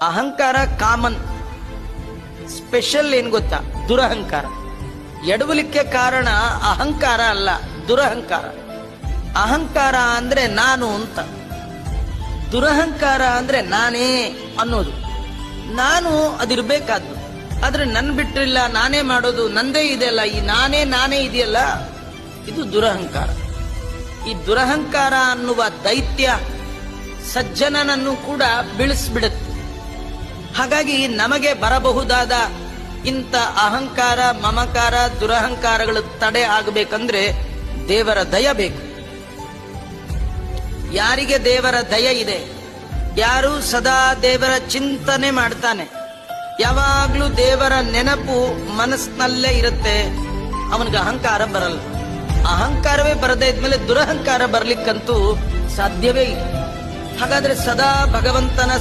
ಅಹಂಕಾರ common, special ಏನ್ ಗೊತ್ತಾ? ದುರಹಂಕಾರ. ಎಡವಲಿಕ್ಕೆ ಕಾರಣ ಅಹಂಕಾರ ಅಲ್ಲ, ದುರಹಂಕಾರ. ಅಹಂಕಾರ ಅಂದ್ರೆ ನಾನು ಅಂತ, ದುರಹಂಕಾರ ಅಂದ್ರೆ ನಾನೇ ಅನ್ನೋದು. ನಾನು ಅದಿರ್ಬೇಕಾದ್ದು, ಆದ್ರೆ ನನ್ ಬಿಟ್ಟಿಲ್ಲ, ನಾನೇ ಮಾಡೋದು, ನಂದೇ ಇದೆಯಲ್ಲ, ಈ ನಾನೇ ಇದೆಯಲ್ಲ, ಇದು ದುರಹಂಕಾರ. ಈ ದುರಹಂಕಾರ ಅನ್ನುವ ದೈತ್ಯ ಸಜ್ಜನನನ್ನು ಕೂಡ ಬೀಳಿಸ್ಬಿಡುತ್ತೆ. ಹಾಗಾಗಿ ನಮಗೆ ಬರಬಹುದಾದ ಇಂಥ ಅಹಂಕಾರ, ಮಮಕಾರ, ದುರಹಂಕಾರಗಳು ತಡೆ ಆಗಬೇಕಂದ್ರೆ ದೇವರ ದಯ ಬೇಕು. ಯಾರಿಗೆ ದೇವರ ದಯ ಇದೆ, ಯಾರು ಸದಾ ದೇವರ ಚಿಂತನೆ ಮಾಡ್ತಾನೆ, ಯಾವಾಗ್ಲೂ ದೇವರ ನೆನಪು ಮನಸ್ಸಿನಲ್ಲೇ ಇರುತ್ತೆ, ಅವನಿಗೆ ಅಹಂಕಾರ ಬರಲ್ಲ. ಅಹಂಕಾರವೇ ಬರದೇ ಇದ್ಮೇಲೆ ದುರಹಂಕಾರ ಬರ್ಲಿಕ್ಕಂತೂ ಸಾಧ್ಯವೇ ಇಲ್ಲ. ಹಾಗಾದ್ರೆ ಸದಾ ಭಗವಂತನ